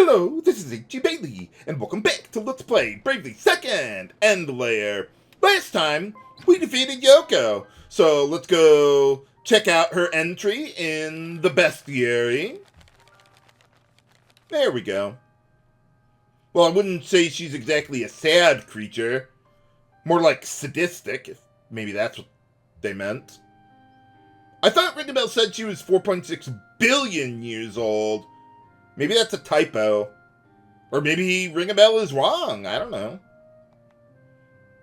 Hello, this is H.G. Bailey, and welcome back to Let's Play Bravely 2nd End Layer. Last time, we defeated Yoko, so let's go check out her entry in the bestiary. There we go. Well, I wouldn't say she's exactly a sad creature. More like sadistic, if maybe that's what they meant. I thought Ringabel said she was 4.6 billion years old. Maybe that's a typo. Or maybe Ringabel is wrong. I don't know.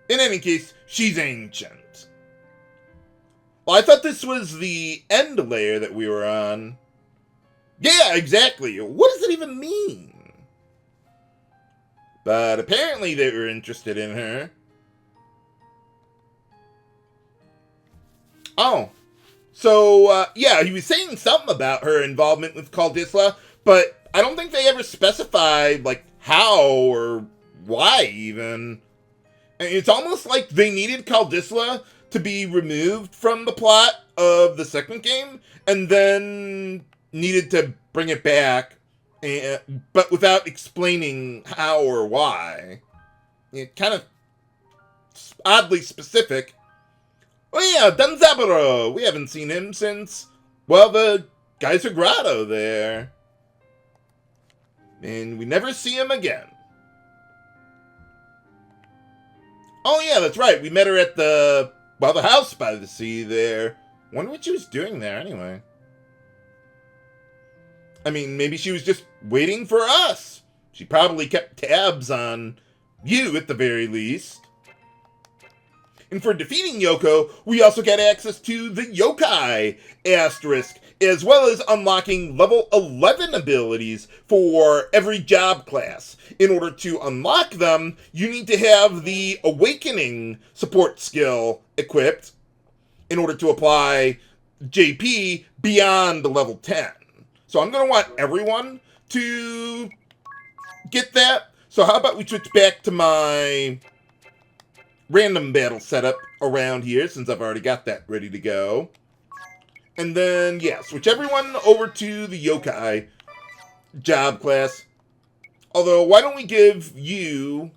In any case, she's ancient. Well, I thought this was the end layer that we were on. Yeah, exactly. What does it even mean? But apparently they were interested in her. Oh. So, yeah, he was saying something about her involvement with Caldisla, but I don't think they ever specified, like, how or why, even. It's almost like they needed Caldisla to be removed from the plot of the second game, and then needed to bring it back, but without explaining how or why. It kind of oddly specific. Oh yeah, Danzaburo! We haven't seen him since, well, the Geyser Grotto there. And we never see him again. Oh yeah, that's right. We met her at the house by the sea there. Wonder what she was doing there anyway. I mean, maybe she was just waiting for us. She probably kept tabs on you at the very least. And for defeating Yoko, we also get access to the Yokai asterisk, as well as unlocking level 11 abilities for every job class. In order to unlock them, you need to have the Awakening support skill equipped in order to apply JP beyond level 10. So I'm going to want everyone to get that. So how about we switch back to my random battle setup around here, since I've already got that ready to go. And then, yeah, switch everyone over to the Yokai job class. Although, why don't we give you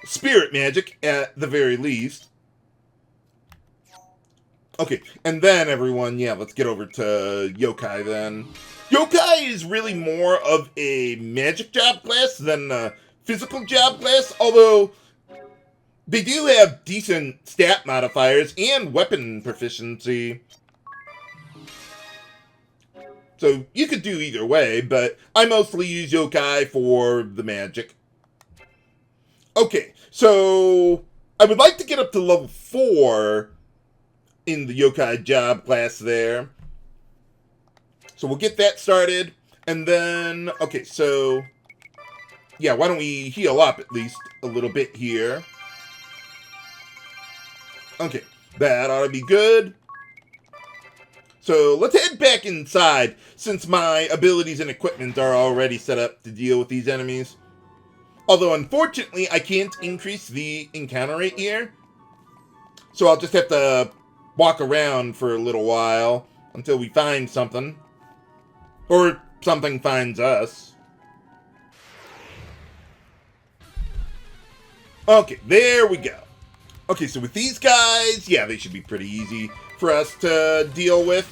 Spirit Magic at the very least. Okay, and then everyone, yeah, let's get over to Yokai then. Yokai is really more of a magic job class than a physical job class, although they do have decent stat modifiers and weapon proficiency. So you could do either way, but I mostly use Yokai for the magic. Okay, so I would like to get up to level 4 in the Yokai job class there. So we'll get that started. And then, okay, so yeah, why don't we heal up at least a little bit here. Okay, that ought to be good. So let's head back inside, since my abilities and equipment are already set up to deal with these enemies. Although, unfortunately, I can't increase the encounter rate here. So I'll just have to walk around for a little while until we find something. Or something finds us. Okay, there we go. Okay, so with these guys, yeah, they should be pretty easy for us to deal with.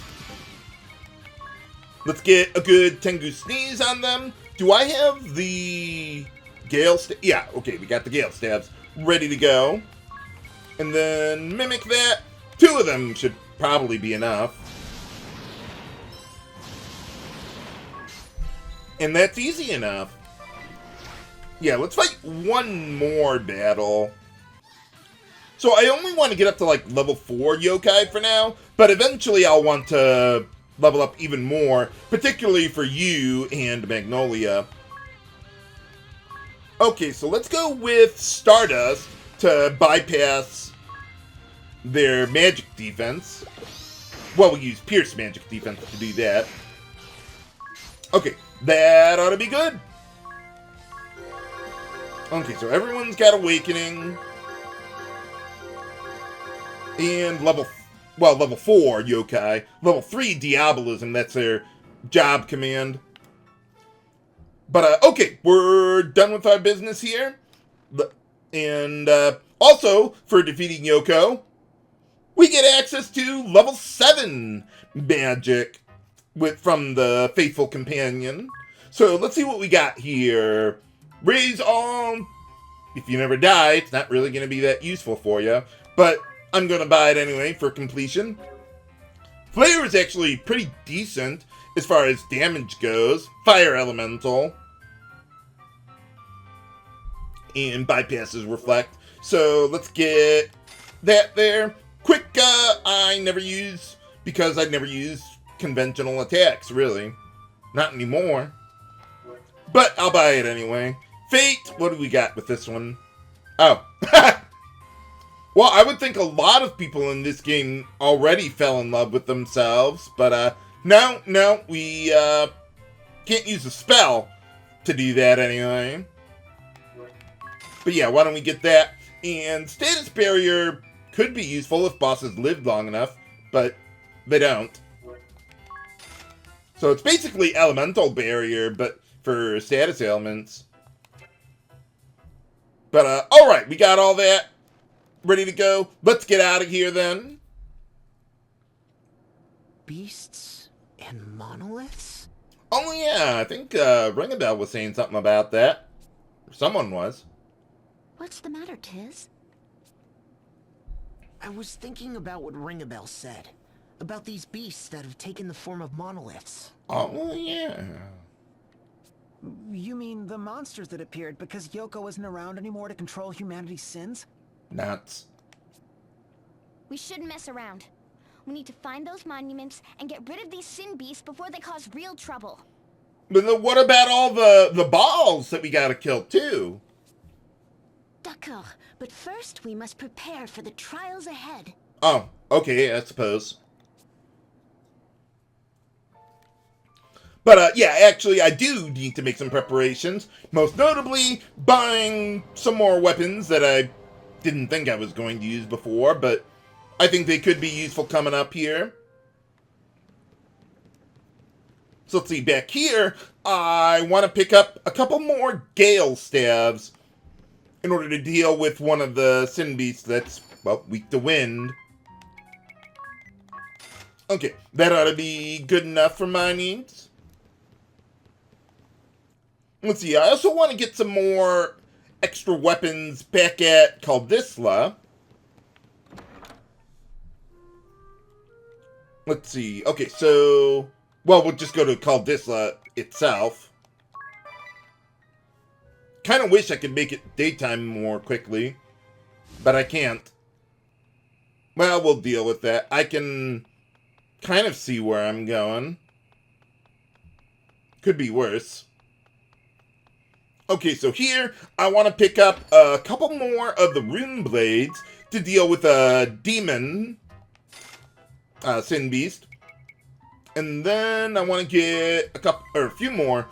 Let's get a good Tengu Sneeze on them. Do I have the Gale Stab? Yeah, okay, we got the Gale Stabs ready to go. And then mimic that. 2 of them should probably be enough. And that's easy enough. Yeah, let's fight one more battle. So I only want to get up to like level 4 Yokai for now, but eventually I'll want to level up even more, particularly for you and Magnolia. Okay, so let's go with Stardust to bypass their magic defense. Well, we use Pierce magic defense to do that. Okay, that ought to be good. Okay, so everyone's got Awakening. And level 4 Yokai. Level 3 Diabolism, that's their job command. But, okay, we're done with our business here. And, also, for defeating Yoko, we get access to level 7 magic from the Faithful Companion. So, let's see what we got here. Raise all... If you never die, it's not really going to be that useful for you. But I'm going to buy it anyway for completion. Flare is actually pretty decent as far as damage goes. Fire Elemental. And bypasses Reflect. So let's get that there. Quick, I never use, because I never use conventional attacks, really. Not anymore. But I'll buy it anyway. Fate, what do we got with this one? Oh. Well, I would think a lot of people in this game already fell in love with themselves, but no, we can't use a spell to do that anyway. But yeah, why don't we get that? And Status Barrier could be useful if bosses lived long enough, but they don't. So it's basically Elemental Barrier, but for status ailments. But, alright, we got all that ready to go. Let's get out of here, then. Beasts and monoliths? Oh, yeah, I think, Ringabell was saying something about that. Or someone was. What's the matter, Tiz? I was thinking about what Ringabell said. About these beasts that have taken the form of monoliths. Oh, yeah. You mean the monsters that appeared because Yoko isn't around anymore to control humanity's sins? Nuts. We shouldn't mess around. We need to find those monuments and get rid of these sin beasts before they cause real trouble. But then what about all the balls that we gotta kill, too? D'accord, but first we must prepare for the trials ahead. Oh, okay, I suppose. But, yeah, actually, I do need to make some preparations. Most notably, buying some more weapons that I didn't think I was going to use before, but I think they could be useful coming up here. So let's see, back here, I want to pick up a couple more Gale Staves in order to deal with one of the Sin Beasts that's, well, weak to wind. Okay, that ought to be good enough for my needs. Let's see, I also want to get some more extra weapons back at Caldisla. Let's see, okay, so... Well, we'll just go to Caldisla itself. Kind of wish I could make it daytime more quickly, but I can't. Well, we'll deal with that. I can kind of see where I'm going. Could be worse. Okay, so here, I want to pick up a couple more of the Rune Blades to deal with a Demon Sin Beast. And then I want to get a few more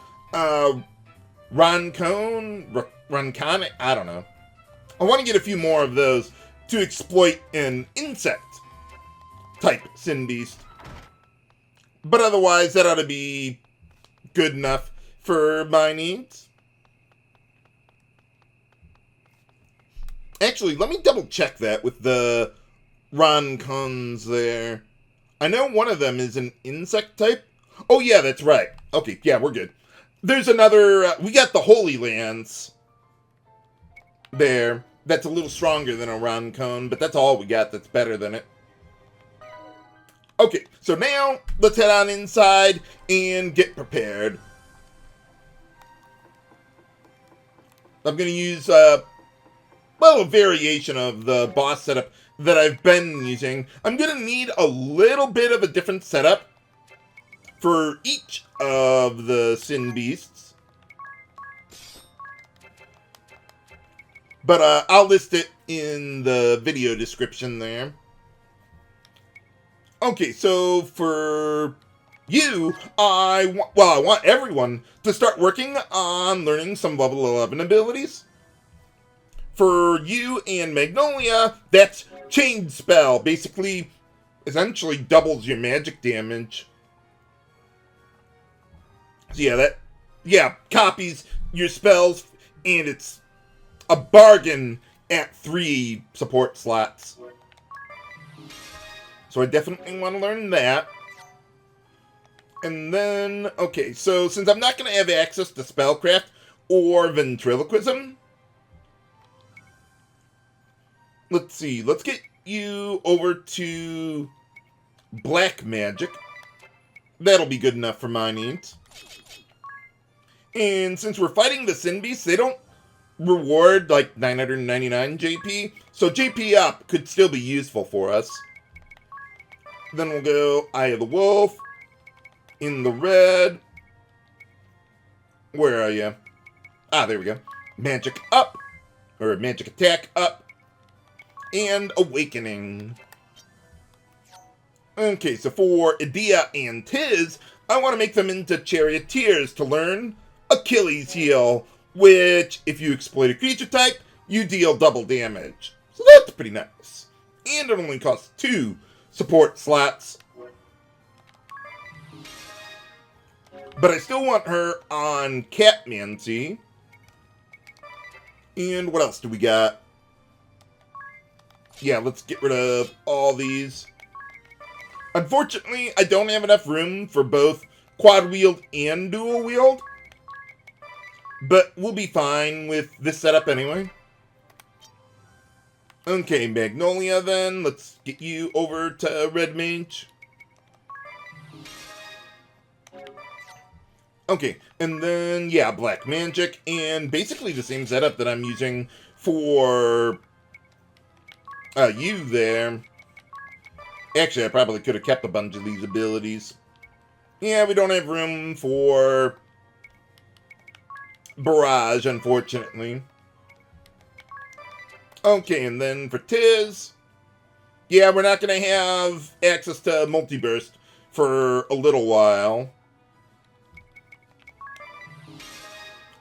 Ronconic, I don't know. I want to get a few more of those to exploit an insect type Sin Beast. But otherwise, that ought to be good enough for my needs. Actually, let me double check that with the Roncons there. I know one of them is an insect type. Oh, yeah, that's right. Okay, yeah, we're good. There's another... we got the Holy Lance there. That's a little stronger than a Roncon, but that's all we got that's better than it. Okay, so now let's head on inside and get prepared. I'm going to use... well, a variation of the boss setup that I've been using. I'm going to need a little bit of a different setup for each of the Sin Beasts. But I'll list it in the video description there. Okay, so for you, I want everyone to start working on learning some level 11 abilities. For you and Magnolia, that's Chain Spell. Basically, essentially doubles your magic damage. So yeah, yeah, copies your spells, and it's a bargain at 3 support slots. So I definitely want to learn that. And then, okay, so since I'm not going to have access to Spellcraft or Ventriloquism, let's see, let's get you over to Black Magic. That'll be good enough for my needs. And since we're fighting the Sin Beasts, they don't reward like 999 JP, so JP up could still be useful for us. Then we'll go Eye of the Wolf in the red. Where are you? Ah, there we go. Magic up, or Magic Attack up, and Awakening. Okay, so for Edea and Tiz, I want to make them into Charioteers to learn Achilles Heel, which, if you exploit a creature type, you deal double damage. So that's pretty nice. And it only costs 2 support slots. But I still want her on Catmancy. And what else do we got? Yeah, let's get rid of all these. Unfortunately, I don't have enough room for both quad wield and dual wield. But we'll be fine with this setup anyway. Okay, Magnolia then. Let's get you over to Red Mage. Okay, and then, yeah, Black Magic. And basically the same setup that I'm using for you there. Actually, I probably could have kept a bunch of these abilities. Yeah, we don't have room for Barrage, unfortunately. Okay, and then for Tiz, yeah, we're not going to have access to Multiburst for a little while.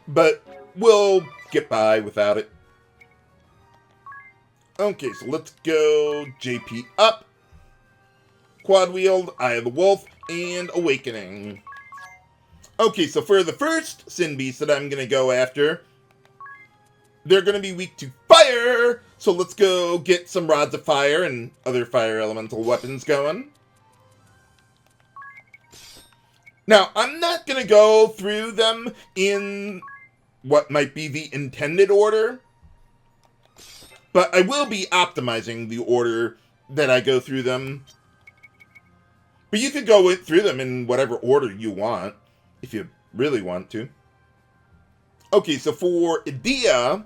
But we'll get by without it. Okay, so let's go JP up, Quad Wield, Eye of the Wolf, and Awakening. Okay, so for the first Sin Beast that I'm going to go after, they're going to be weak to fire, so let's go get some Rods of Fire and other fire elemental weapons going. Now, I'm not going to go through them in what might be the intended order, but I will be optimizing the order that I go through them. But you could go through them in whatever order you want, if you really want to. Okay, so for Edea,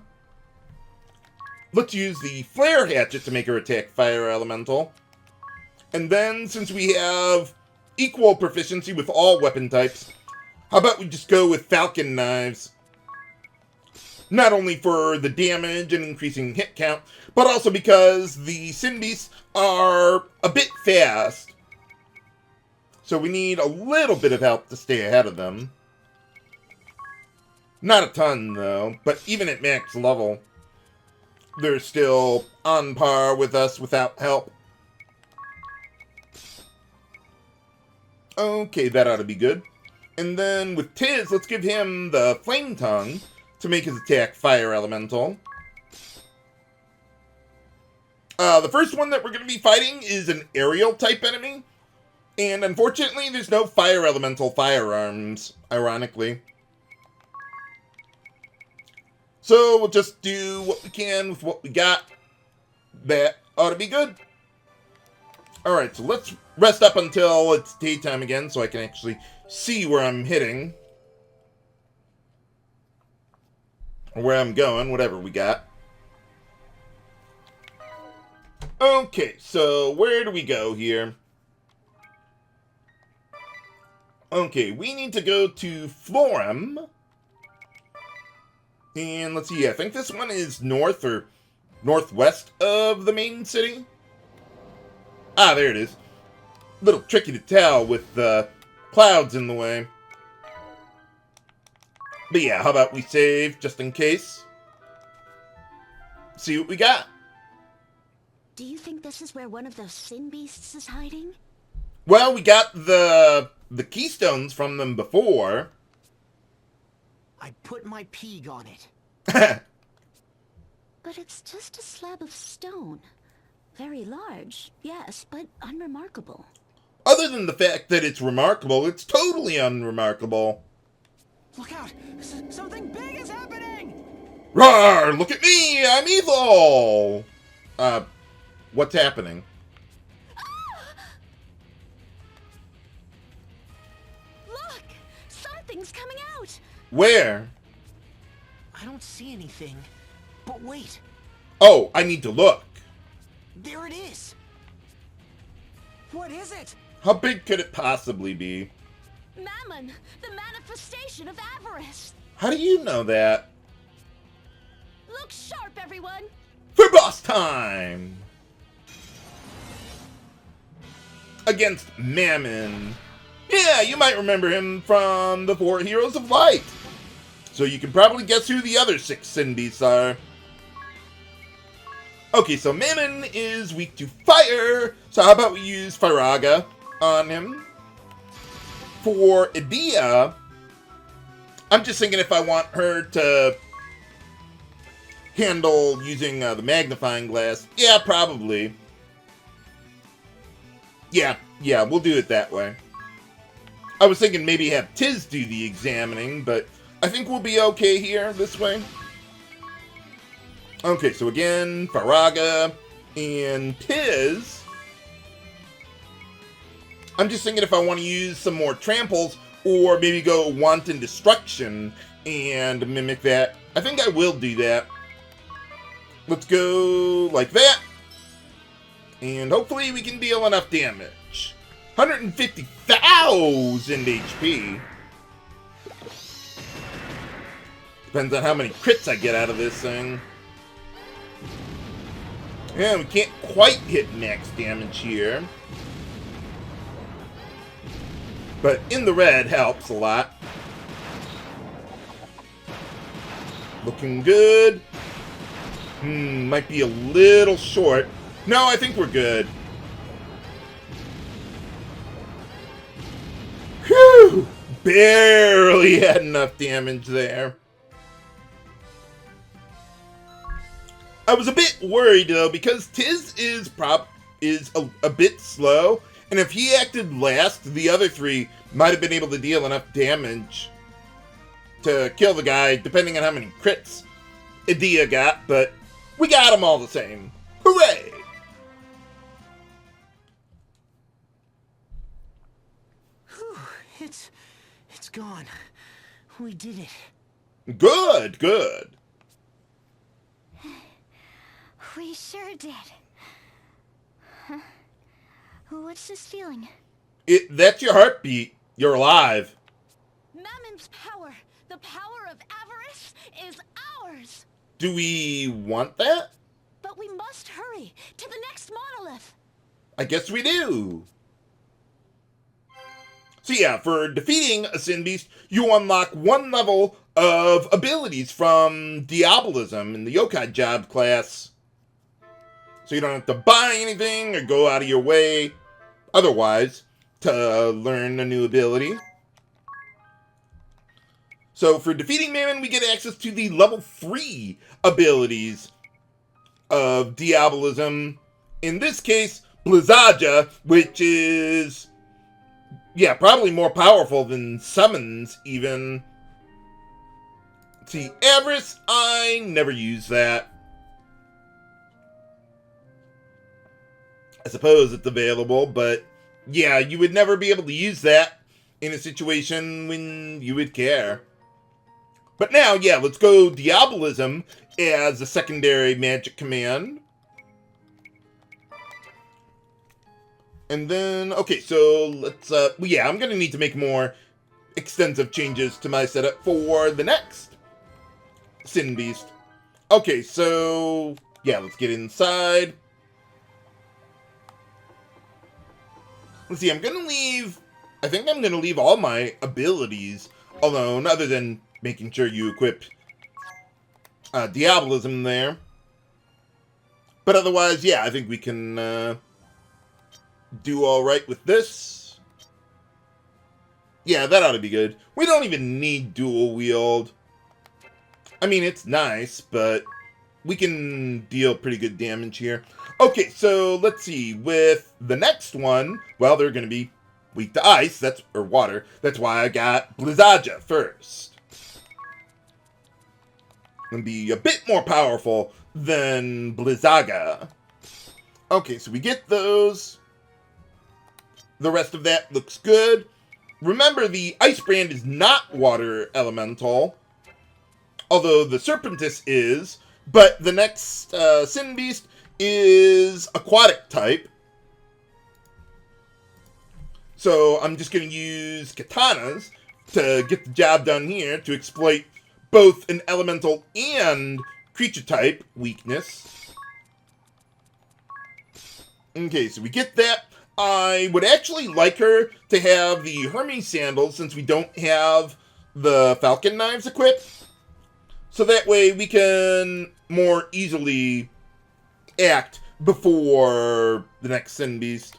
let's use the Flare Hatchet to make her attack Fire Elemental. And then, since we have equal proficiency with all weapon types, how about we just go with Falcon Knives? Not only for the damage and increasing hit count, but also because the Sin Beasts are a bit fast. So we need a little bit of help to stay ahead of them. Not a ton, though, but even at max level, they're still on par with us without help. Okay, that ought to be good. And then with Tiz, let's give him the Flametongue to make his attack Fire Elemental. The first one that we're going to be fighting is an aerial type enemy. And unfortunately, there's no Fire Elemental firearms, ironically. So we'll just do what we can with what we got. That ought to be good. Alright, so let's rest up until it's daytime again so I can actually see where I'm hitting. Or where I'm going, whatever we got. Okay, so where do we go here? Okay, we need to go to Florem. And let's see, I think this one is north or northwest of the main city. Ah, there it is. A little tricky to tell with the clouds in the way. But yeah, how about we save just in case? See what we got. Do you think this is where one of those Sin Beasts is hiding? Well, we got the keystones from them before. I put my peeg on it. But it's just a slab of stone. Very large, yes, but unremarkable. Other than the fact that it's remarkable, it's totally unremarkable. Look out! Something big is happening! Roar! Look at me! I'm evil! What's happening? Look! Something's coming out! Where? I don't see anything. But wait, Oh, I need to look. there it is. What is it? How big could it possibly be? Mammon! The manifestation of avarice! How do you know that? Look sharp, everyone! For boss time! Against Mammon. Yeah, you might remember him from the 4 Heroes of Light. So you can probably guess who the other 6 Sin Beasts are. Okay, so Mammon is weak to fire. So how about we use Firaga on him? For Edea, I'm just thinking if I want her to handle using the magnifying glass. Yeah, probably. Yeah, we'll do it that way. I was thinking maybe have Tiz do the examining, but I think we'll be okay here this way. Okay, so again, Firaga and Tiz. I'm just thinking if I want to use some more tramples or maybe go Wanton Destruction and mimic that. I think I will do that. Let's go like that. And hopefully we can deal enough damage. 150,000 HP. Depends on how many crits I get out of this thing. Yeah, we can't quite hit max damage here. But in the red helps a lot. Looking good. Might be a little short. No, I think we're good. Whew! Barely had enough damage there. I was a bit worried though because Tiz is a bit slow, and if he acted last, the other 3 might have been able to deal enough damage to kill the guy, depending on how many crits Edea got, but we got him all the same. Hooray! Whew, it's gone. We did it. Good, good. We sure did. Huh? What's this feeling? That's your heartbeat. You're alive. Mammon's power, the power of avarice, is ours! Do we want that? But we must hurry to the next monolith! I guess we do. So yeah, for defeating a Sin Beast, you unlock 1 level of abilities from Diabolism in the Yokai Job class. So you don't have to buy anything or go out of your way otherwise to learn a new ability. So for defeating Mammon, we get access to the level 3 abilities of Diabolism. In this case, Blizzaja, which is, yeah, probably more powerful than Summons even. See, Avarice, I never use that. I suppose it's available, but yeah, you would never be able to use that in a situation when you would care. But now, yeah, let's go Diabolism as a secondary magic command. And then, okay, so let's, well, yeah, I'm going to need to make more extensive changes to my setup for the next Sin Beast. Okay, so, yeah, let's get inside. Let's see, I'm going to leave, I think I'm going to leave all my abilities alone, other than making sure you equip Diabolism there. But otherwise, yeah, I think we can do alright with this. Yeah, that ought to be good. We don't even need dual wield. I mean, it's nice, but we can deal pretty good damage here. Okay, so let's see. With the next one, well, they're going to be weak to ice, or water. That's why I got Blizzaja first. Going to be a bit more powerful than Blizzaga. Okay, so we get those. The rest of that looks good. Remember, the Ice Brand is not water elemental, although the Serpentis is, but the next Sin Beast is aquatic type. So I'm just going to use katanas to get the job done here to exploit both an elemental and creature type weakness. Okay, so we get that. I would actually like her to have the Hermes Sandals since we don't have the Falcon knives equipped. So that way we can more easily act before the next Sin Beast.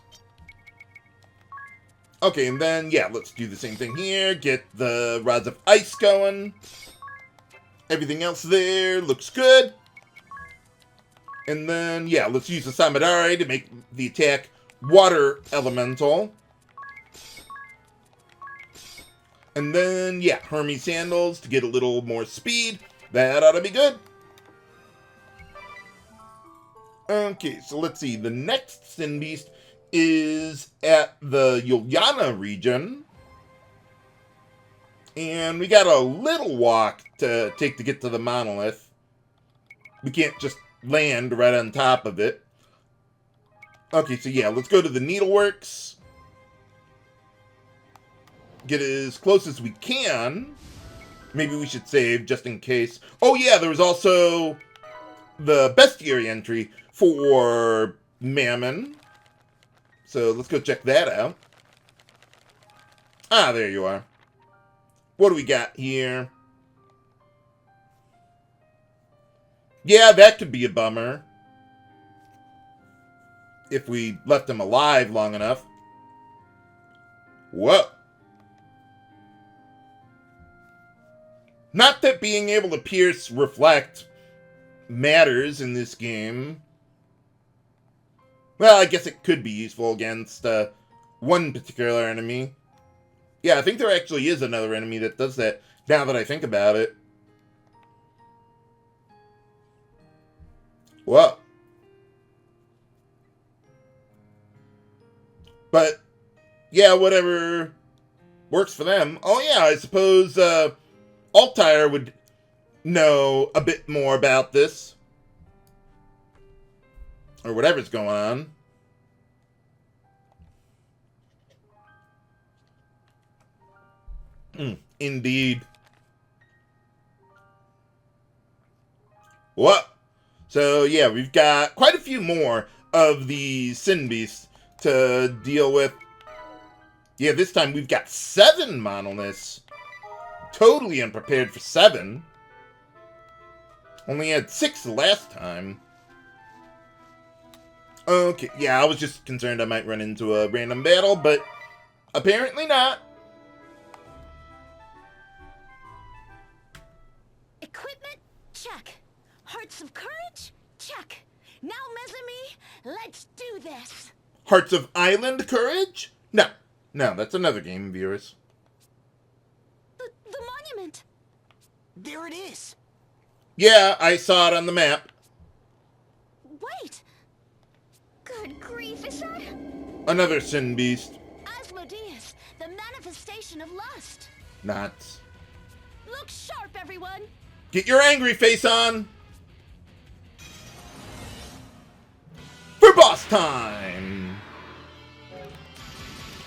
Okay, and then, yeah, let's do the same thing here. Get the Rods of Ice going. Everything else there looks good. And then, yeah, let's use the Samadare to make the attack water elemental. And then, yeah, Hermes Sandals to get a little more speed. That ought to be good. Okay, so let's see. The next Sin Beast is at the Yuliana region. And we got a little walk to take to get to the monolith. We can't just land right on top of it. Okay, so yeah, let's go to the Needleworks. Get as close as we can. Maybe we should save just in case. Oh yeah, there was also the bestiary entry for Mammon. So let's go check that out. Ah, there you are. What do we got here? Yeah, that could be a bummer. If we left him alive long enough. Whoa. Not that being able to pierce reflect matters in this game. Well, I guess it could be useful against one particular enemy. Yeah, I think there actually is another enemy that does that, now that I think about it. Whoa. But, yeah, whatever works for them. Oh, yeah, I suppose Altair would know a bit more about this. Or whatever's going on. Indeed. What? So, yeah, we've got quite a few more of the Sin Beasts to deal with. Yeah, this time we've got 7 monoliths. Totally unprepared for 7. Only had 6 the last time. Okay, yeah, I was just concerned I might run into a random battle, but apparently not. Equipment? Check. Hearts of Courage? Check. Now, Mesame, let's do this. Hearts of Island Courage? No, that's another game, viewers. The monument. There it is. Yeah, I saw it on the map. Wait. Good grief, is that... Another Sin Beast. Asmodeus, the manifestation of lust. Nuts. Look sharp, everyone. Get your angry face on. For boss time.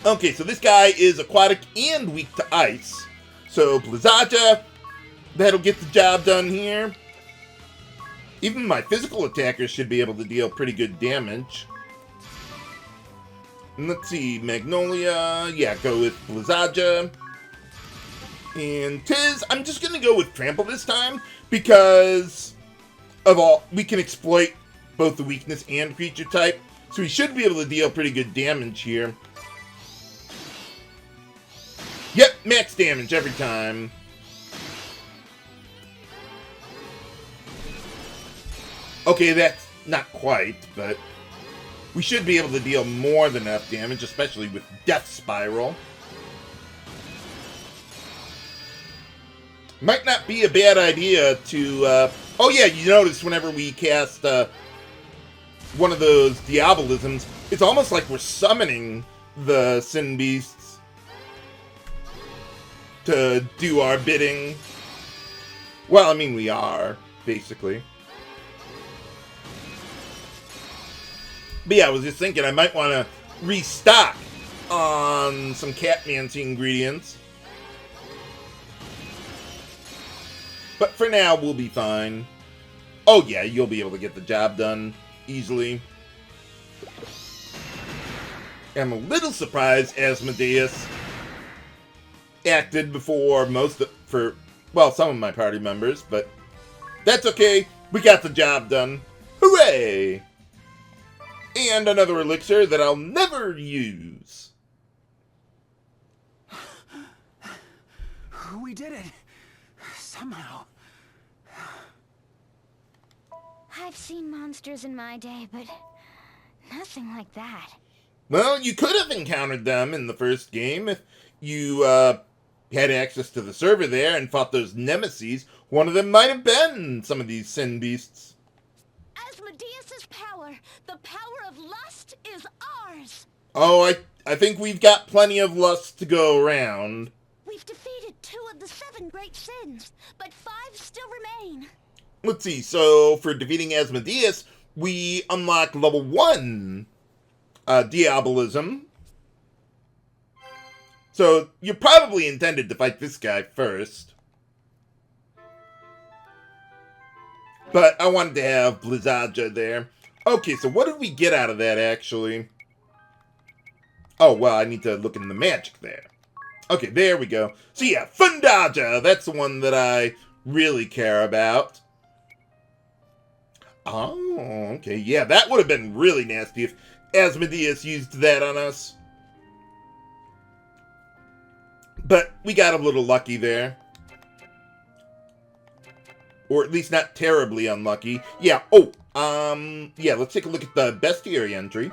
Okay, so this guy is aquatic and weak to ice. So Blizzaja, that'll get the job done here. Even my physical attackers should be able to deal pretty good damage. And let's see, Magnolia, yeah, go with Blizzaja. And Tiz, I'm just going to go with Trample this time, because of all, we can exploit both the weakness and creature type, so we should be able to deal pretty good damage here. Yep, max damage every time. Okay, that's not quite, but we should be able to deal more than enough damage, especially with Death Spiral. Might not be a bad idea to, oh yeah, you notice whenever we cast, one of those Diabolisms, it's almost like we're summoning the Sin Beasts to do our bidding. Well, I mean, we are, basically. But yeah, I was just thinking I might want to restock on some Catmancy ingredients. But for now, we'll be fine. Oh yeah, you'll be able to get the job done easily. I'm a little surprised Asmodeus acted before some of my party members, but that's okay. We got the job done. Hooray! And another elixir that I'll never use. We did it. Somehow. I've seen monsters in my day, but nothing like that. Well, you could have encountered them in the first game if you had access to the server there and fought those nemesis. One of them might have been some of these sin beasts. Asmodeus's power, the power of lust, is ours. Oh, I think we've got plenty of lust to go around. We've defeated 2 of the 7 great sins, but 5 still remain. Let's see, so for defeating Asmodeus, we unlock level 1 Diabolism. So you're probably intended to fight this guy first. But I wanted to have Blizzaja there. Okay, so what did we get out of that, actually? Oh, well, I need to look in the magic there. Okay, there we go. So yeah, Fundaja, that's the one that I really care about. Oh, okay, yeah, that would have been really nasty if Asmodeus used that on us. But we got a little lucky there. Or at least not terribly unlucky. Yeah, yeah, let's take a look at the bestiary entry.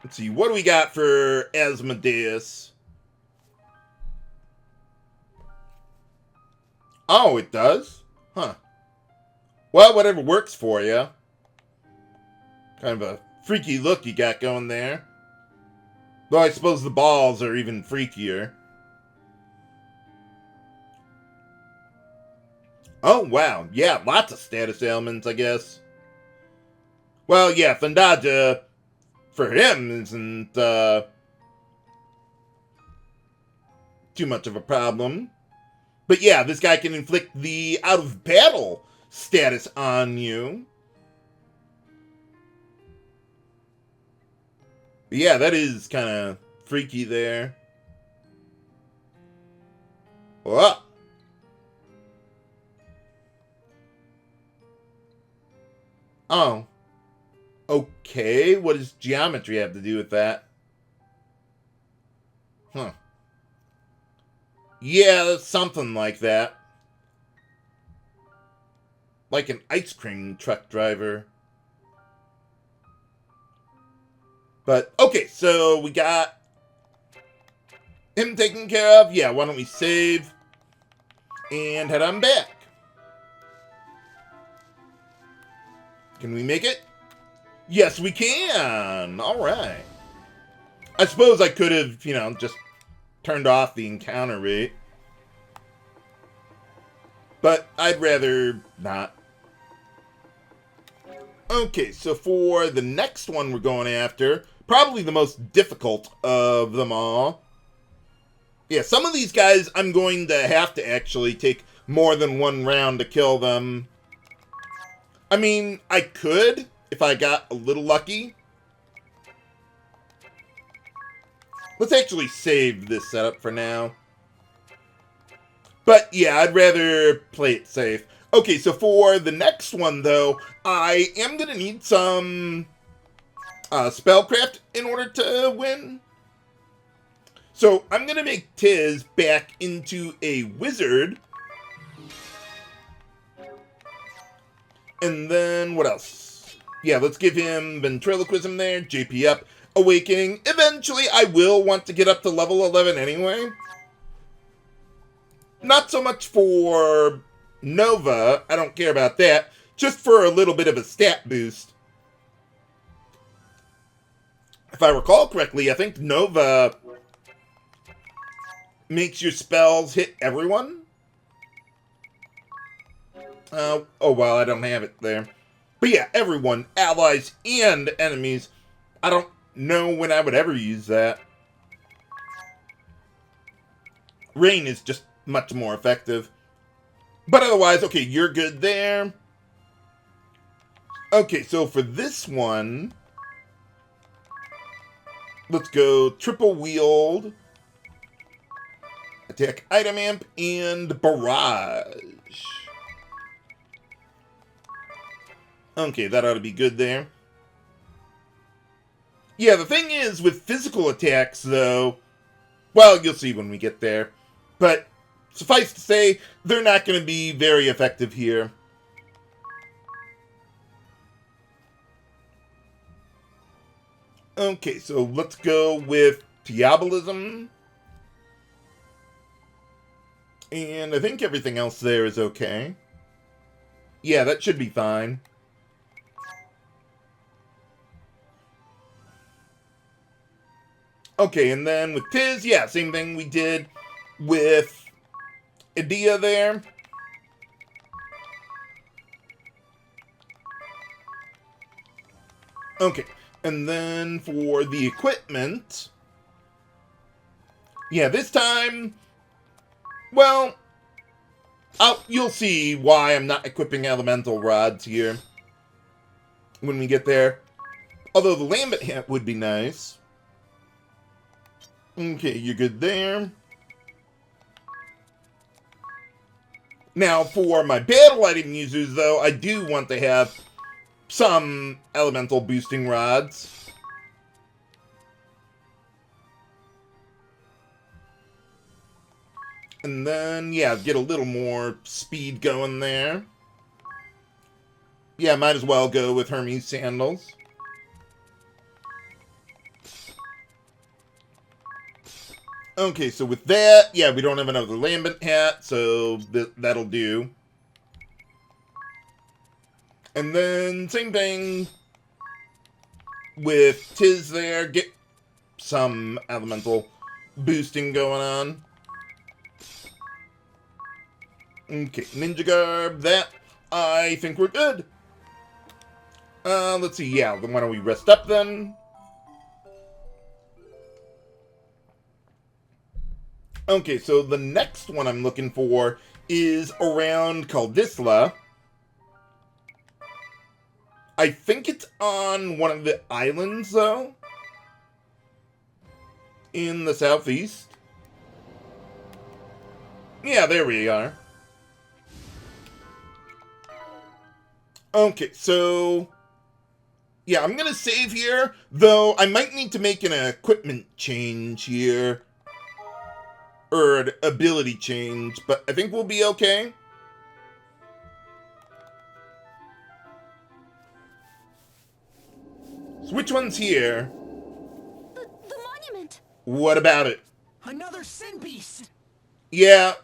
Let's see, what do we got for Asmodeus? Oh, it does? Huh. Well, whatever works for you. Kind of a freaky look you got going there. Though I suppose the balls are even freakier. Oh, wow. Yeah, lots of status ailments, I guess. Well, yeah, Fundaja, for him, isn't too much of a problem. But yeah, this guy can inflict the out-of-battle status on you. But yeah, that is kind of freaky there. Whoa. Oh. Okay, what does geometry have to do with that? Huh. Yeah, something like that. Like an ice cream truck driver. But, okay, so we got him taken care of. Yeah, why don't we save and head on back. Can we make it? Yes, we can! Alright. I suppose I could have, you know, just turned off the encounter rate. But I'd rather not. Okay, so for the next one we're going after, probably the most difficult of them all. Yeah, some of these guys I'm going to have to actually take more than one round to kill them. I mean, I could if I got a little lucky. Let's actually save this setup for now. But yeah, I'd rather play it safe. Okay, so for the next one, though, I am going to need some spellcraft in order to win. So I'm going to make Tiz back into a wizard. And then, what else? Yeah, let's give him Ventriloquism there, JP up, Awakening. Eventually, I will want to get up to level 11 anyway. Not so much for Nova, I don't care about that, just for a little bit of a stat boost. If I recall correctly, I think Nova makes your spells hit everyone. Oh, well, I don't have it there. But yeah, everyone, allies and enemies. I don't know when I would ever use that. Rain is just much more effective. But otherwise, okay, you're good there. Okay, so for this one, let's go triple wield, attack item amp, and barrage. Okay, that ought to be good there. Yeah, the thing is, with physical attacks, though, well, you'll see when we get there. But suffice to say, they're not going to be very effective here. Okay, so let's go with Diabolism. And I think everything else there is okay. Yeah, that should be fine. Okay, and then with Tiz, yeah, same thing we did with Edea there. Okay, and then for the equipment, yeah, this time, well, you'll see why I'm not equipping elemental rods here when we get there. Although the Lambent hat would be nice. Okay, you're good there. Now, for my battle item users, though, I do want to have some elemental boosting rods. And then, yeah, get a little more speed going there. Yeah, might as well go with Hermes Sandals. Okay, so with that, yeah, we don't have another Lambent hat, so that'll do. And then, same thing with Tiz there. Get some elemental boosting going on. Okay, Ninja Garb, that, I think we're good. Let's see, yeah, then why don't we rest up then? Okay, so the next one I'm looking for is around Caldisla. I think it's on one of the islands, though. In the southeast. Yeah, there we are. Okay, so yeah, I'm gonna save here, though I might need to make an equipment change here. Or an ability change, but I think we'll be okay. So which one's here? The monument. What about it? Another sin beast! Yeah,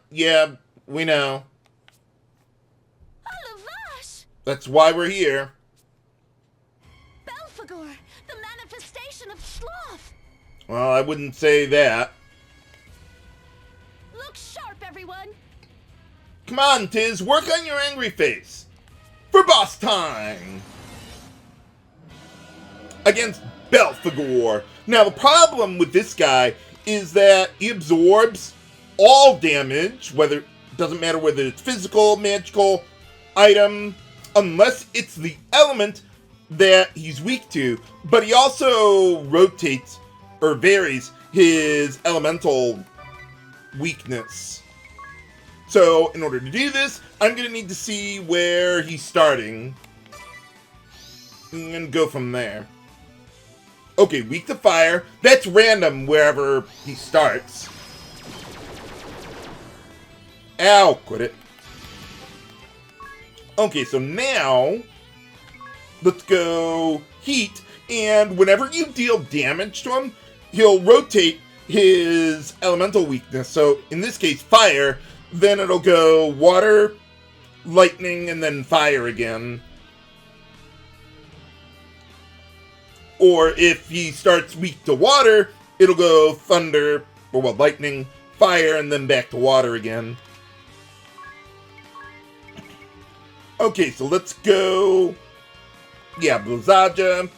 we know. Alavash! That's why we're here. Belphegor, the manifestation of sloth. Well, I wouldn't say that. Look sharp, everyone. Come on, Tiz, work on your angry face. For boss time! Against Belphegor. Now, the problem with this guy is that he absorbs all damage, doesn't matter whether it's physical, magical, item, unless it's the element that he's weak to. But he also rotates, or varies, his elemental weakness. So, in order to do this, I'm going to need to see where he's starting. And go from there. Okay, weak to fire. That's random wherever he starts. Ow, quit it. Okay, so now, let's go heat, and whenever you deal damage to him, he'll rotate his elemental weakness. So, in this case, fire, then it'll go water, lightning, and then fire again. Or if he starts weak to water, it'll go thunder, or well, lightning, fire, and then back to water again. Okay, so let's go... Yeah, Blizaja.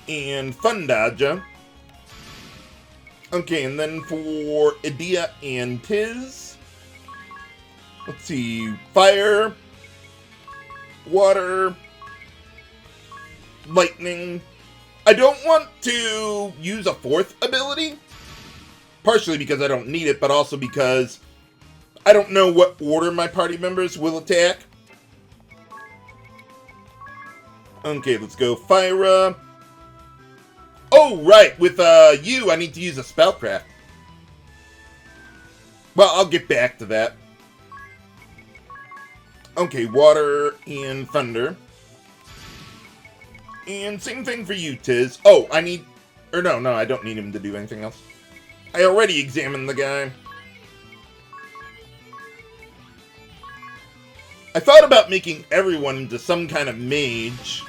And Fundaja. Okay, and then for Edea and Tiz. Let's see. Fire. Water. Lightning. I don't want to use a fourth ability. Partially because I don't need it, but also because I don't know what order my party members will attack. Okay, let's go Fyra. Oh, right. With you, I need to use a spellcraft. Well, I'll get back to that. Okay, water and thunder. And same thing for you, Tiz. Oh, I need... Or no, I don't need him to do anything else. I already examined the guy. I thought about making everyone into some kind of mage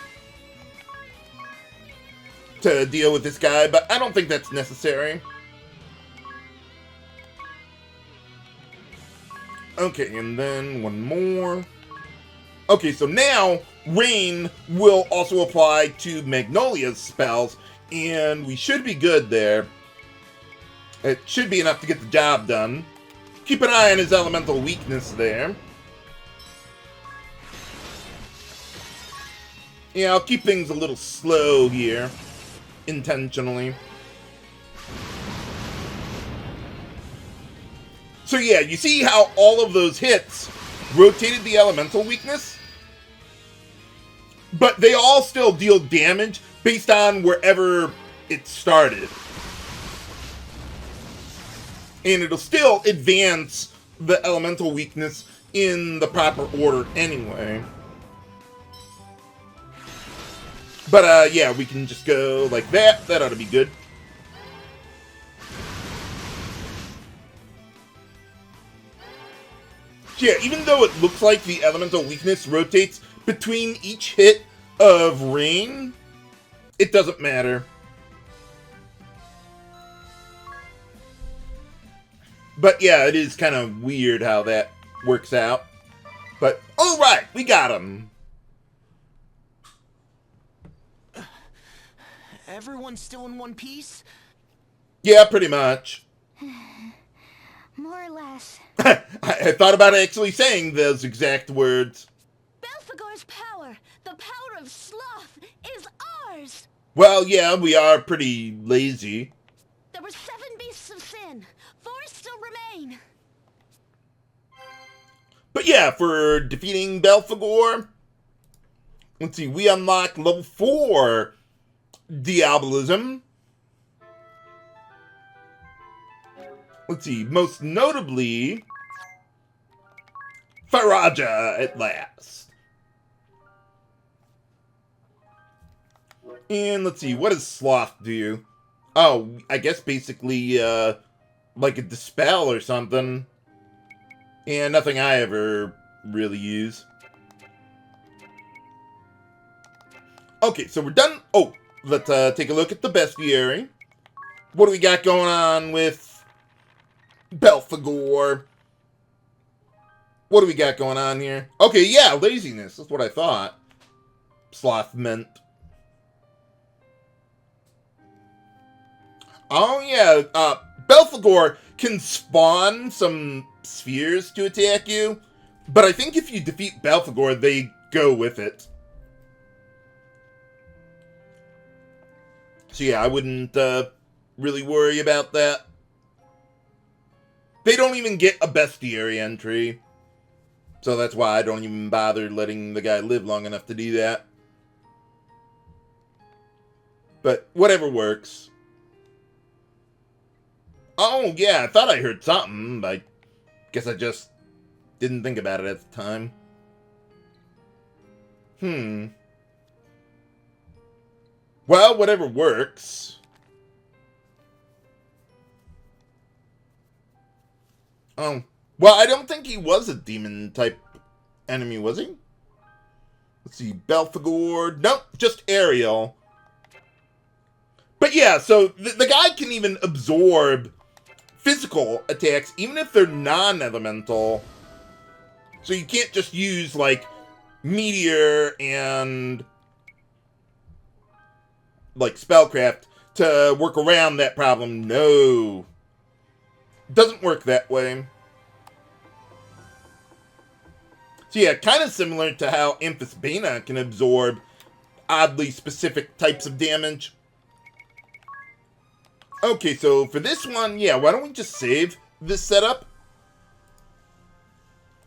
to deal with this guy, but I don't think that's necessary. Okay, and then one more. Okay, so now Rain will also apply to Magnolia's spells, and we should be good there. It should be enough to get the job done. Keep an eye on his elemental weakness there. Yeah, I'll keep things a little slow here. Intentionally. So yeah, you see how all of those hits rotated the elemental weakness? But they all still deal damage based on wherever it started. And it'll still advance the elemental weakness in the proper order anyway. But, yeah, we can just go like that. That ought to be good. So, yeah, even though it looks like the elemental weakness rotates between each hit of Rain, it doesn't matter. But, yeah, it is kind of weird how that works out. But, alright, we got him. Everyone's still in one piece? Yeah, pretty much. More or less. I thought about actually saying those exact words. Belphegor's power, the power of sloth, is ours! Well, yeah, we are pretty lazy. There were 7 beasts of sin. 4 still remain. But yeah, for defeating Belphegor, let's see, we unlock level 4 Diabolism. Let's see, most notably, Faraja at last. And let's see, what does Sloth do? Oh, I guess basically, like a Dispel or something. And nothing I ever really use. Okay, so we're done. Oh, let's take a look at the bestiary. What do we got going on with Belphegor? What do we got going on here? Okay, yeah, laziness. That's what I thought Sloth meant. Oh, yeah, Belphegor can spawn some spheres to attack you, but I think if you defeat Belphegor, they go with it. So yeah, I wouldn't really worry about that. They don't even get a bestiary entry, so that's why I don't even bother letting the guy live long enough to do that. But whatever works. Oh, yeah, I thought I heard something. I guess I just Didn't think about it at the time. Well, whatever works. Oh. Well, I don't think he was a demon-type enemy, was he? Let's see. Belphegor. Nope, just aerial. But yeah, so the guy can even absorb physical attacks, even if they're non-elemental. So you can't just use, like, meteor and, like, spellcraft to work around that problem. No. Doesn't work that way. So yeah, kind of similar to how Amphisbaena can absorb oddly specific types of damage. Okay, so for this one, yeah, why don't we just save this setup?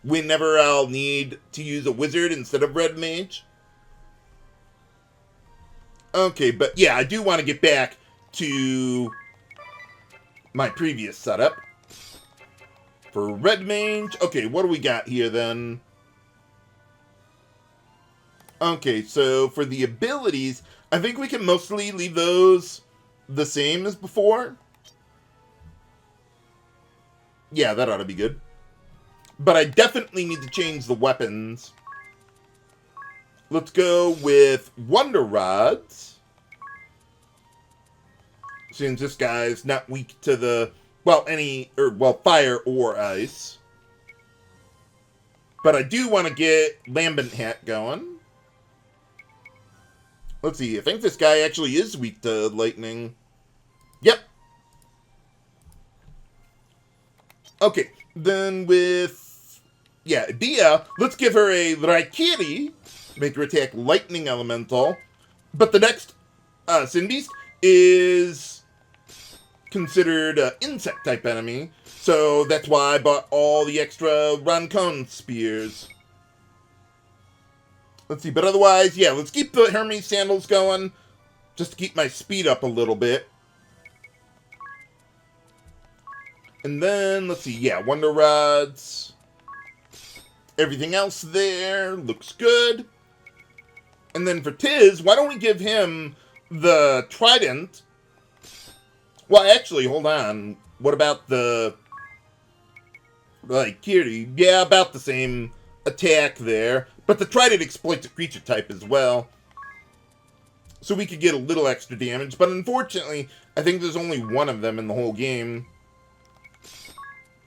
Whenever I'll need to use a wizard instead of red mage. Okay, but yeah, I do want to get back to my previous setup. For red mage, okay, what do we got here then? Okay, so for the abilities, I think we can mostly leave those the same as before. Yeah, that ought to be good. But I definitely need to change the weapons. Let's go with Wonder Rods. Since this guy's not weak to the, well, fire or ice. But I do want to get Lambent Hat going. Let's see, I think this guy actually is weak to lightning. Yep. Okay, then with, yeah, Edea, let's give her a Raikiri, make her attack lightning elemental. But the next Sin Beast is considered an insect-type enemy, so that's why I bought all the extra Roncon spears. Let's see, but otherwise, yeah, let's keep the Hermes Sandals going, just to keep my speed up a little bit. And then, let's see, yeah, Wonder Rods. Everything else there looks good. And then for Tiz, why don't we give him the Trident? Well, actually, hold on. What about the, like, Kiri? Yeah, about the same attack there. But the Trident exploits a creature type as well. So we could get a little extra damage. But unfortunately, I think there's only one of them in the whole game.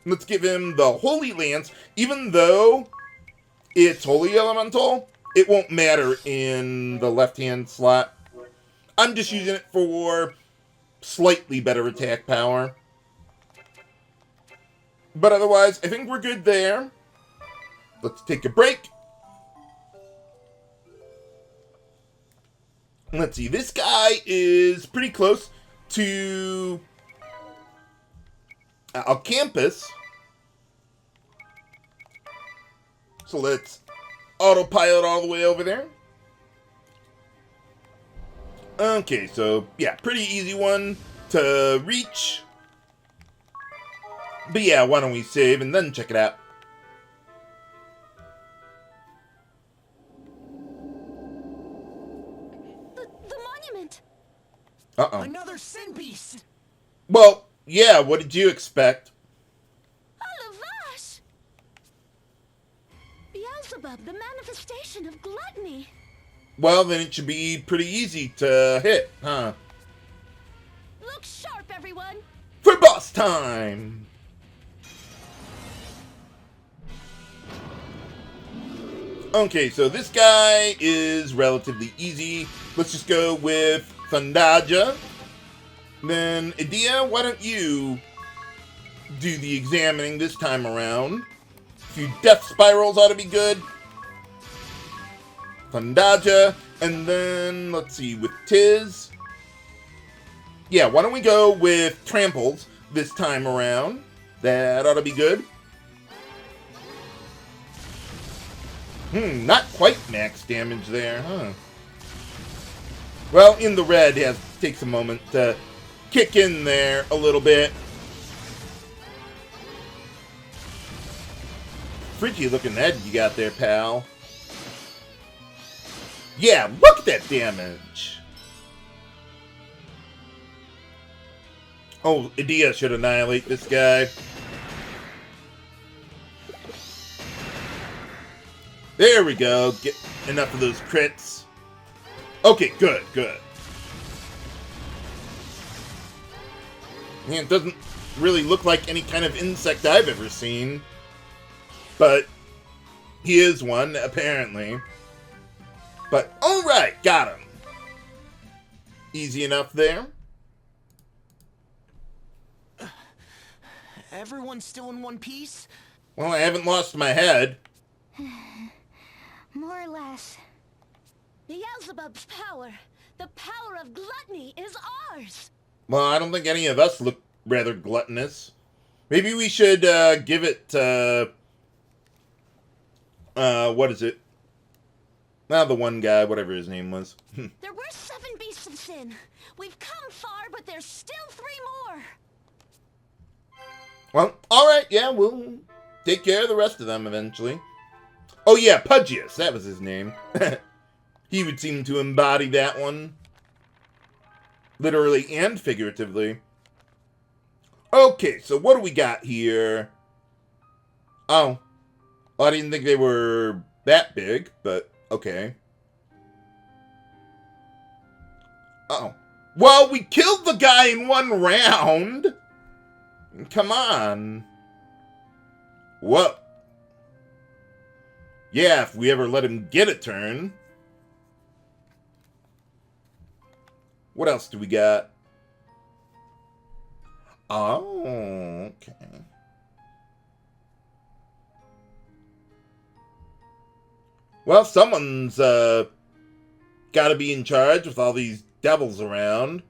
Let's give him the Holy Lance. Even though it's Holy Elemental, it won't matter in the left-hand slot. I'm just using it for slightly better attack power. But otherwise, I think we're good there. Let's take a break. Let's see, this guy is pretty close to Alcampus. So let's autopilot all the way over there. Okay, so yeah, pretty easy one to reach. But yeah, why don't we save and then check it out. The monument! Uh-oh. Another sin beast! Well, yeah, what did you expect? Alavash! Beelzebub, the manifestation of gluttony. Well, then it should be pretty easy to hit, huh? Look sharp, everyone! For boss time! Okay, so this guy is relatively easy. Let's just go with Thundaja. Then, Edea, why don't you do the examining this time around? A few death spirals ought to be good. Thundaja, and then, let's see, with Tiz. Yeah, why don't we go with Tramples this time around? That ought to be good. Not quite max damage there, huh? Well, in the red, it takes a moment to kick in there a little bit. freaky looking head you got there, pal. Yeah, look at that damage. Oh, Edea should annihilate this guy. There we go. Get enough of those crits. Okay, good, good. It doesn't really look like any kind of insect I've ever seen. But he is one, apparently. But, alright, got him. Easy enough there. Everyone's still in one piece? Well, I haven't lost my head. More or less. Beelzebub's power, the power of gluttony, is ours. Well, I don't think any of us look rather gluttonous. Maybe we should give it, what is it? Now the one guy, whatever his name was. There were 7 beasts of sin. We've come far, but there's still 3 more. Well, alright, yeah, we'll take care of the rest of them eventually. Oh yeah, Pudgius, that was his name. He would seem to embody that one. Literally and figuratively. Okay, so what do we got here? Oh. Well, I didn't think they were that big, but okay. Uh-oh. Well, we killed the guy in 1 round! Come on. Whoa. Yeah, if we ever let him get a turn. What else do we got? Oh, okay. Well, someone's got to be in charge with all these devils around.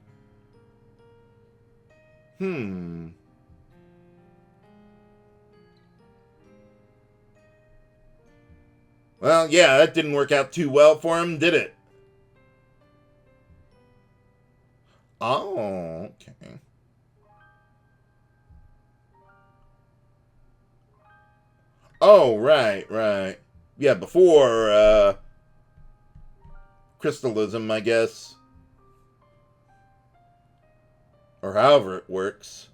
Well, yeah, that didn't work out too well for him, did it? Oh, okay. Oh, right, right. Yeah, before, crystalism, I guess. Or however it works.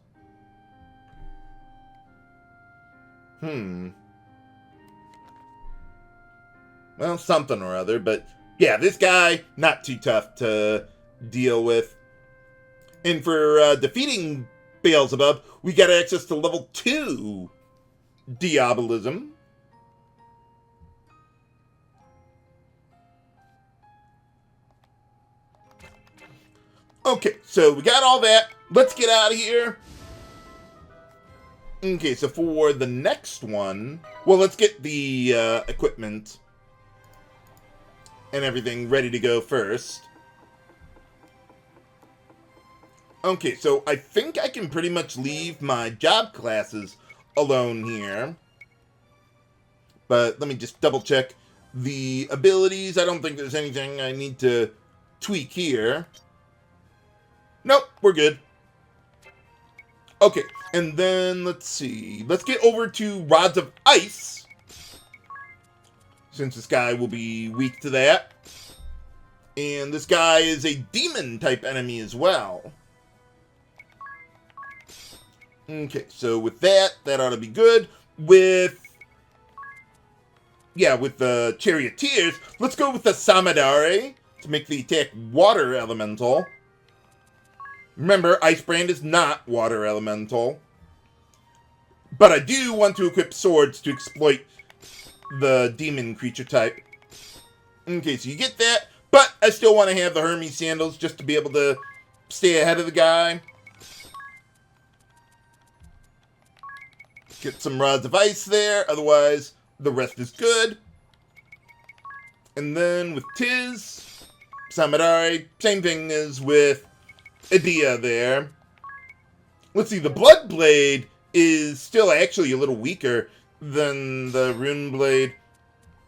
Well, something or other, but yeah, this guy, not too tough to deal with. And for defeating Beelzebub, we got access to level 2 Diabolism. Okay, so we got all that. Let's get out of here. Okay, so for the next one, well, let's get the equipment and everything ready to go first. Okay, so I think I can pretty much leave my job classes alone here. But let me just double check the abilities. I don't think there's anything I need to tweak here. Nope, we're good. Okay, and then let's see. Let's get over to Rods of Ice, since this guy will be weak to that. And this guy is a demon-type enemy as well. Okay, so with that ought to be good. With the Charioteers, let's go with the Samidare to make the attack water elemental. Remember, Ice Brand is not water elemental. But I do want to equip swords to exploit the demon creature type. Okay, so you get that. But I still want to have the Hermes Sandals just to be able to stay ahead of the guy. Get some Rods of Ice there. Otherwise, the rest is good. And then with Tiz, Samidare, same thing as with Edea there. Let's see, the Blood Blade is still actually a little weaker than the Rune Blade,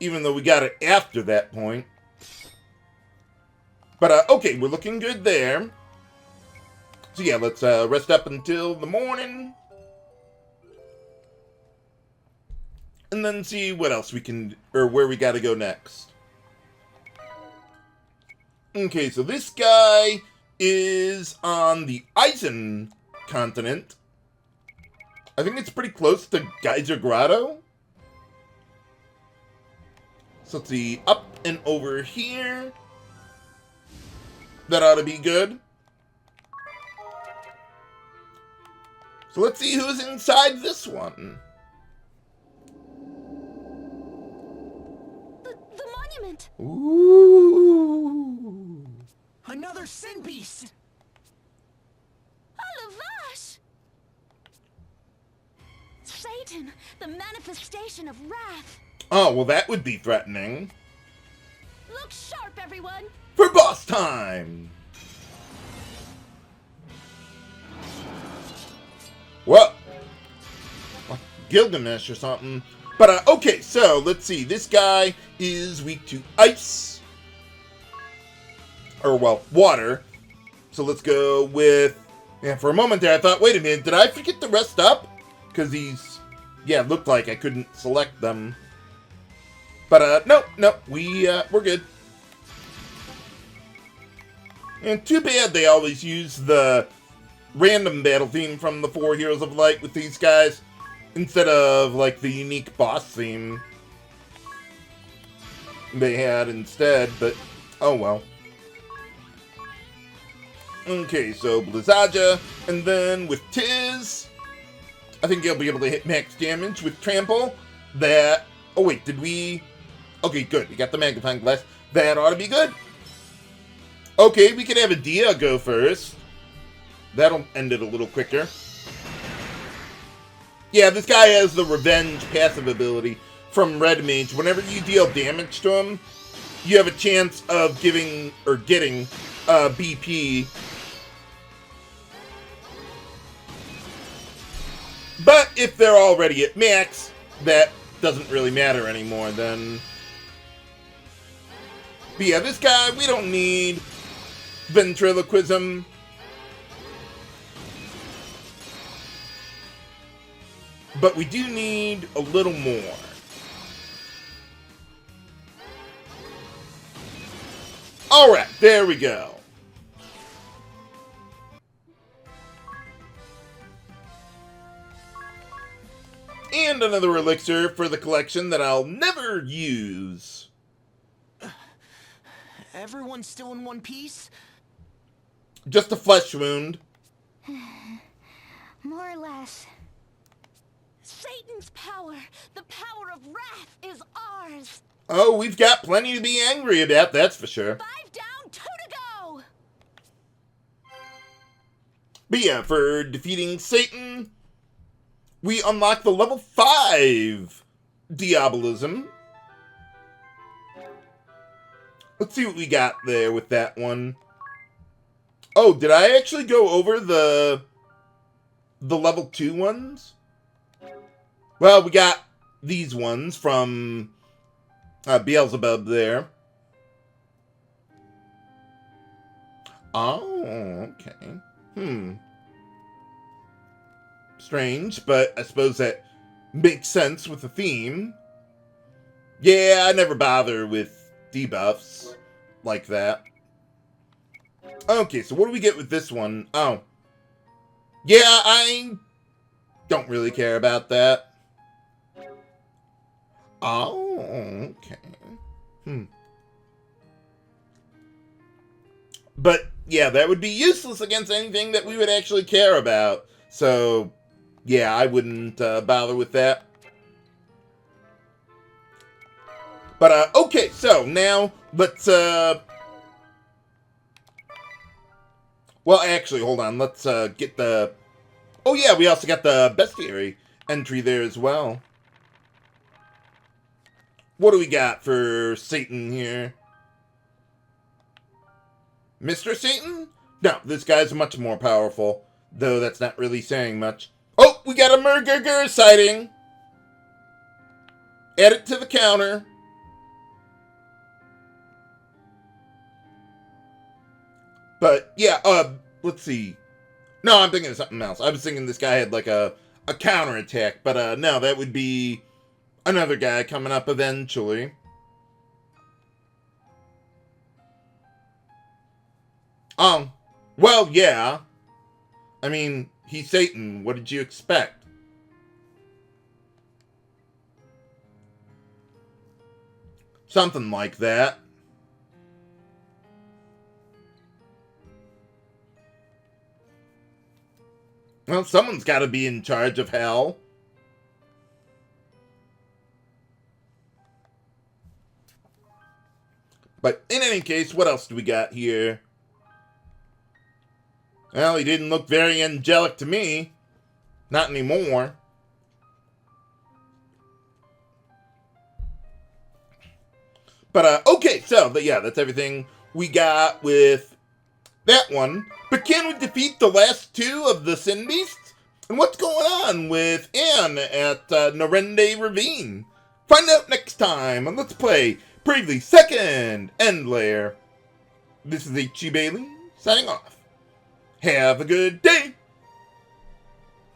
even though we got it after that point. But, okay, we're looking good there. So yeah, let's rest up until the morning. and then see what else we can, or where we gotta go next. Okay, so this guy is on the Eisen continent. I think it's pretty close to Geyser Grotto. So let's see, up and over here. That ought to be good. So let's see who's inside this one. The monument! Ooh. Another sin beast! Alavash! Satan, the manifestation of wrath. Oh, well that would be threatening. Look sharp, everyone! For boss time! What? Like Gilgamesh or something. But, okay, so, let's see. This guy is weak to ice. Or, well, water. So let's go with... Yeah, for a moment there I thought, wait a minute, did I forget to rest up? Because he's... Yeah, it looked like I couldn't select them. But, nope, we're good. And too bad they always use the random battle theme from the 4 Heroes of Light with these guys, instead of, like, the unique boss theme they had instead, but oh well. Okay, so Blizzaja, and then with Tiz, I think he'll be able to hit max damage with Trample. That... Oh wait, did we... Okay, good, we got the Magnifying Glass. That ought to be good. Okay, we could have Edea go first. That'll end it a little quicker. Yeah, this guy has the Revenge passive ability from Red Mage. Whenever you deal damage to him, you have a chance of giving, or getting, BP. But if they're already at max, that doesn't really matter anymore then. But yeah, this guy, we don't need ventriloquism. But we do need a little more. Alright, there we go. And another elixir for the collection that I'll never use. Everyone's still in one piece? Just a flesh wound. More or less. Satan's power, the power of wrath, is ours. Oh, we've got plenty to be angry about, that's for sure. 5 down, 2 to go. But yeah, for defeating Satan, we unlock the level 5 Diabolism. Let's see what we got there with that one. Oh, did I actually go over the level 2 ones? Well, we got these ones from Beelzebub there. Oh, okay. Strange, but I suppose that makes sense with the theme. Yeah, I never bother with debuffs like that. Okay, so what do we get with this one? Oh. Yeah, I don't really care about that. Oh, okay. But, yeah, that would be useless against anything that we would actually care about. So, yeah, I wouldn't bother with that. But, okay, so now let's, well, actually, hold on. Let's get the... Oh, yeah, we also got the bestiary entry there as well. What do we got for Satan here? Mr. Satan? No, this guy's much more powerful. Though that's not really saying much. Oh, we got a Murgurgur sighting. Add it to the counter. But, yeah, let's see. No, I'm thinking of something else. I was thinking this guy had, like, a counterattack. But, no, that would be another guy coming up eventually. Well, yeah. I mean, he's Satan. What did you expect? Something like that. Well, someone's got to be in charge of hell. But in any case, what else do we got here? Well, he didn't look very angelic to me. Not anymore. But, okay, so, yeah, that's everything we got with that one. But can we defeat the last two of the Sin Beasts? And what's going on with Anne at Narende Ravine? Find out next time on Let's Play Bravely Second End Layer. This is H.G. Bailey, signing off. Have a good day!